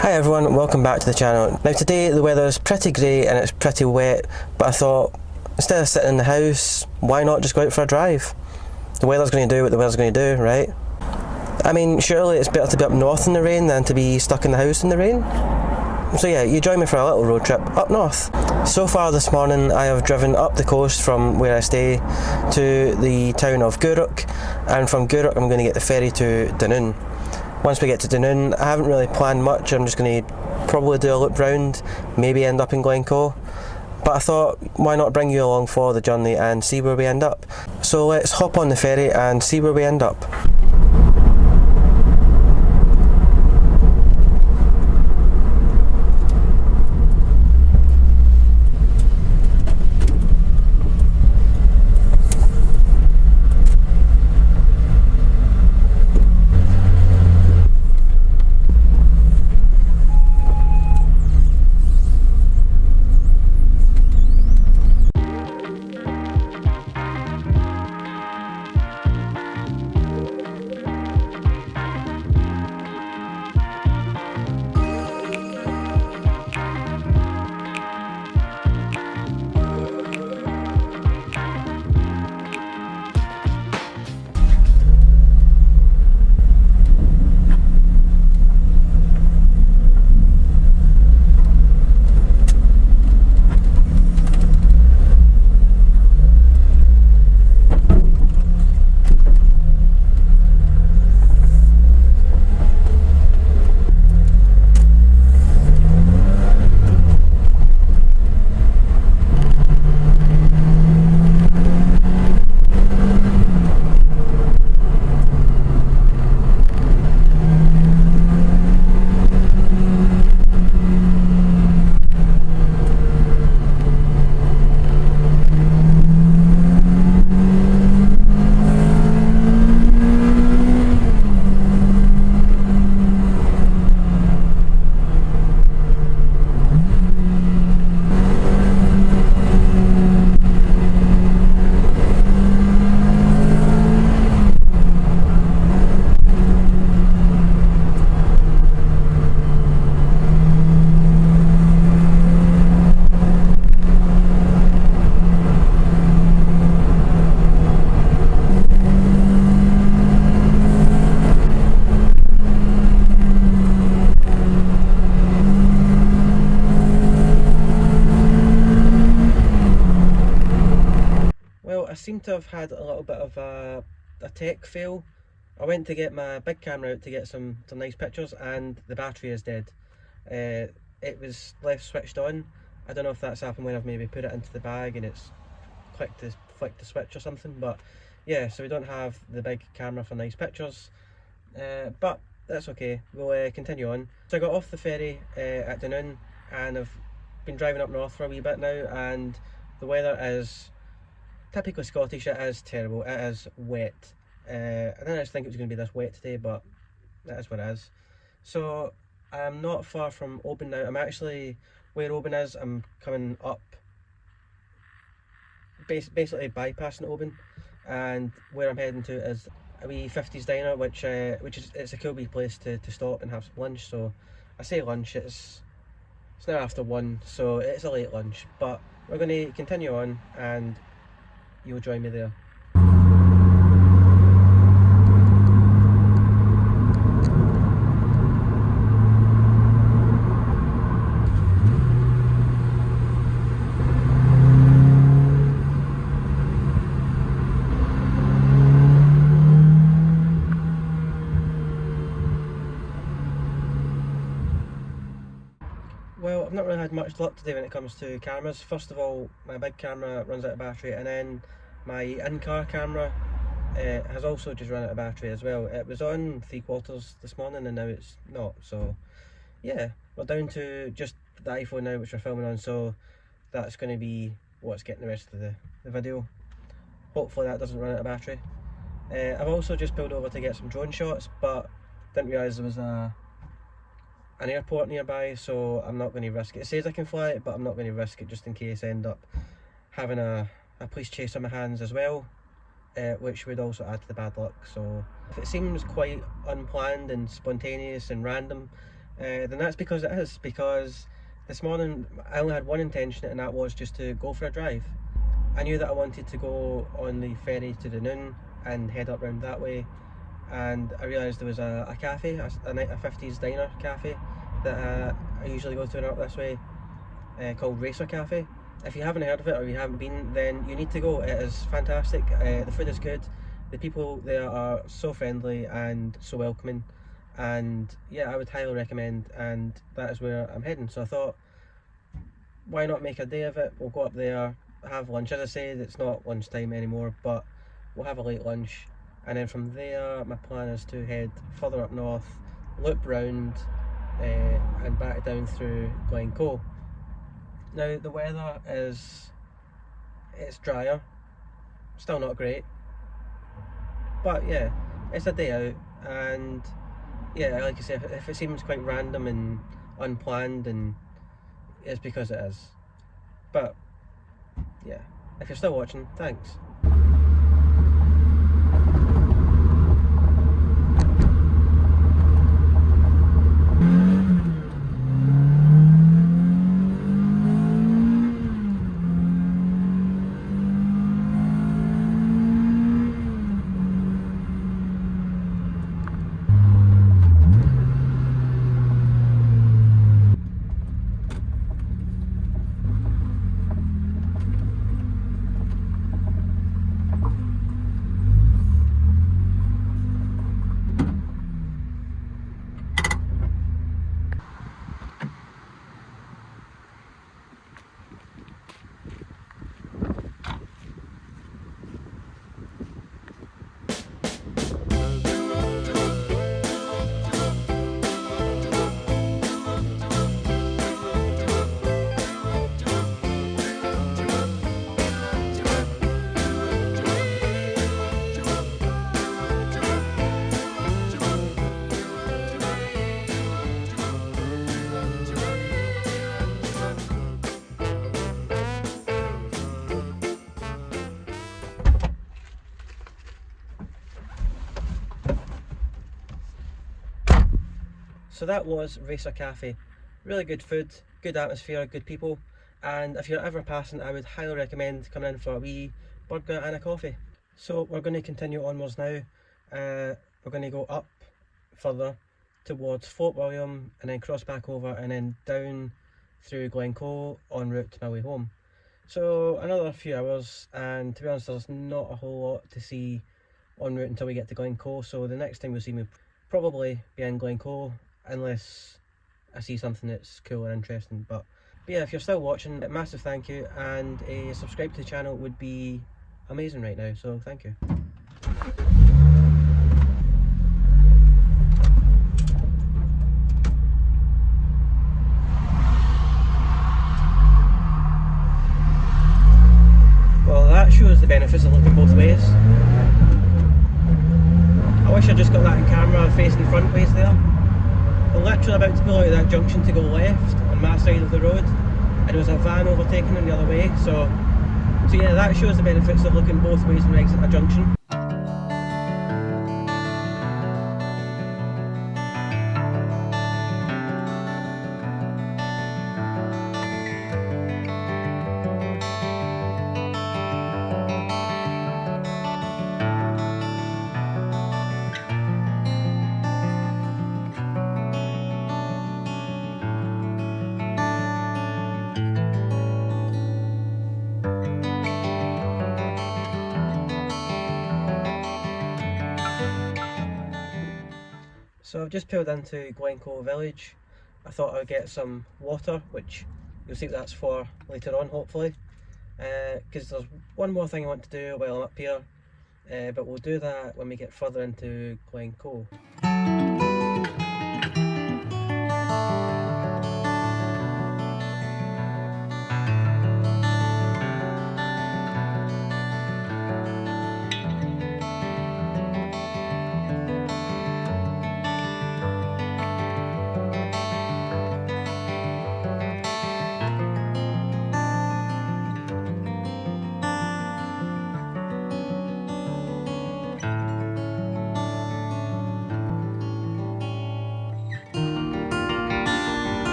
Hi everyone, welcome back to the channel. Now today the weather's pretty grey and it's pretty wet, but I thought instead of sitting in the house, why not just go out for a drive? The weather's going to do what the weather's going to do, right? I mean, surely it's better to be up north in the rain than to be stuck in the house in the rain. So yeah, you join me for a little road trip up north. So far this morning I have driven up the coast from where I stay to the town of Guruk, and from Guruk I'm going to get the ferry to Dunoon. Once we get to Dunoon, I haven't really planned much. I'm just going to probably do a loop round, maybe end up in Glen Coe. But I thought, why not bring you along for the journey and see where we end up? So let's hop on the ferry and see where we end up. I seem to have had a little bit of a tech fail. I went to get my big camera out to get some nice pictures and the battery is dead. It was left switched on. I don't know if that's happened when I've maybe put it into the bag and it's flicked the switch or something, but yeah, so we don't have the big camera for nice pictures, but that's okay, we'll continue on. So I got off the ferry at Dunoon and I've been driving up north for a wee bit now, and the weather is typically Scottish. It is terrible, it is wet. I didn't actually think it was going to be this wet today, but that is what it is. So I'm not far from Oban now. I'm actually where Oban is. I'm coming up, basically bypassing Oban, and where I'm heading to is a wee 50s diner, which is, it's a cool wee place to stop and have some lunch. So I say lunch, it's now after 1, so it's a late lunch, but we're going to continue on and you'll join me there. Well, I've not really had much luck today when it comes to cameras. First of all, my big camera runs out of battery, and then my in-car camera has also just run out of battery as well. It was on 3/4 this morning and now it's not. So yeah, we're down to just the iPhone now, which we're filming on, so that's going to be what's getting the rest of the video. Hopefully that doesn't run out of battery. I've also just pulled over to get some drone shots, but didn't realise there was an airport nearby, so I'm not going to risk it. It says I can fly it, but I'm not going to risk it just in case I end up having a police chase on my hands as well, which would also add to the bad luck. So if it seems quite unplanned and spontaneous and random, then that's because it is. Because this morning I only had one intention, and that was just to go for a drive. I knew that I wanted to go on the ferry to the Noon and head up round that way, and I realised there was a cafe, a 50s diner cafe that I usually go to up this way, called Racer Cafe. If you haven't heard of it or you haven't been, then you need to go. It is fantastic. The food is good, the people there are so friendly and so welcoming, and yeah, I would highly recommend, and that is where I'm heading. So I thought, why not make a day of it? We'll go up there, have lunch. As I said, it's not lunchtime anymore, but we'll have a late lunch, and then from there my plan is to head further up north, loop round, and back down through Glen Coe. Now the weather it's drier, still not great, but yeah, it's a day out, and yeah, like I say, if it seems quite random and unplanned, and it's because it is. But yeah, if you're still watching, thanks. So that was Racer Cafe. Really good food, good atmosphere, good people, and if you're ever passing, I would highly recommend coming in for a wee burger and a coffee. So we're going to continue onwards now. We're going to go up further towards Fort William, and then cross back over, and then down through Glencoe en route to my way home. So another few hours, and to be honest, there's not a whole lot to see en route until we get to Glencoe. So the next time we'll see me probably be in Glencoe, unless I see something that's cool and interesting. But yeah, if you're still watching, a massive thank you, and a subscribe to the channel would be amazing right now, so thank you. Well, that shows the benefits of looking both ways. I wish I just got that in camera facing front ways there. I'm literally about to pull out of that junction to go left on my side of the road, and there was a van overtaking them the other way, so yeah, that shows the benefits of looking both ways when we exit a junction. So I've just pulled into Glencoe village. I thought I'd get some water, which you'll see what that's for later on, hopefully. Because there's one more thing I want to do while I'm up here, but we'll do that when we get further into Glencoe.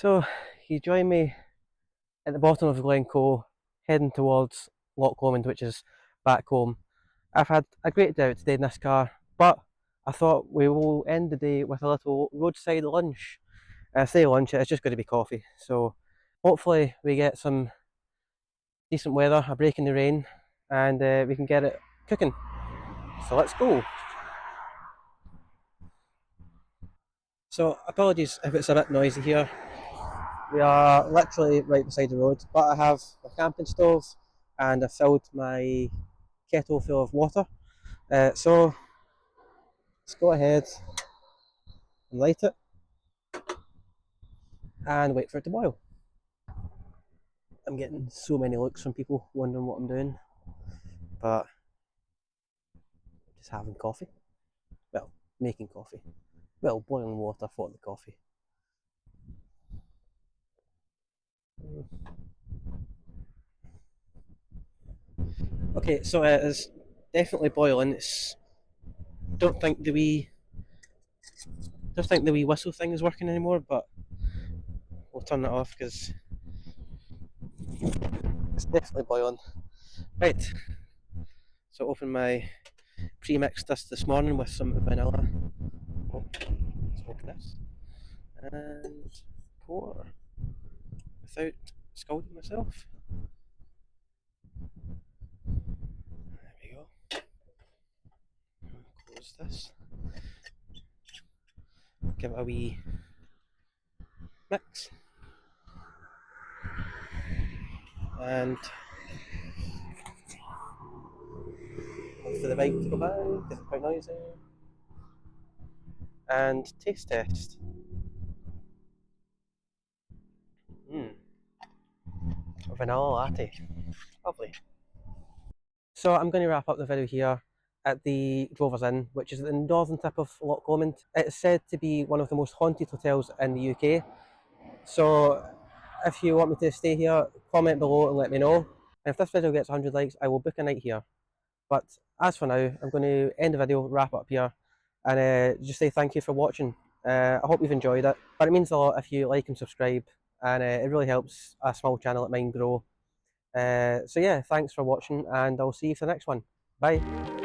So you join me at the bottom of Glen Coe, heading towards Loch Lomond, which is back home. I've had a great day out today in this car, but I thought we will end the day with a little roadside lunch. I say lunch, it's just going to be coffee. So hopefully we get some decent weather, a break in the rain, and we can get it cooking. So let's go. So apologies if it's a bit noisy here. We are literally right beside the road, but I have a camping stove and I filled my kettle full of water. So let's go ahead and light it and wait for it to boil. I'm getting so many looks from people wondering what I'm doing, but just having coffee. Well, making coffee. Well, boiling water for the coffee. Okay, so it is definitely boiling. It's don't think the wee whistle thing is working anymore, but we'll turn it off because it's definitely boiling. Right, so open my pre-mixed this morning with some vanilla. Oh, let's open this and pour without scalding myself. There we go. Close this. Give it a wee mix. And wait for the mic to go by because it's quite noisy. And taste test. Vanilla latte. Lovely. So I'm going to wrap up the video here at the Drovers Inn, which is at the northern tip of Loch Lomond. It's said to be one of the most haunted hotels in the UK. So if you want me to stay here, comment below and let me know. And if this video gets 100 likes, I will book a night here. But as for now, I'm going to end the video, wrap up here, and just say thank you for watching. I hope you've enjoyed it. But it means a lot if you like and subscribe, and it really helps a small channel like mine grow. So yeah, thanks for watching, and I'll see you for the next one. Bye.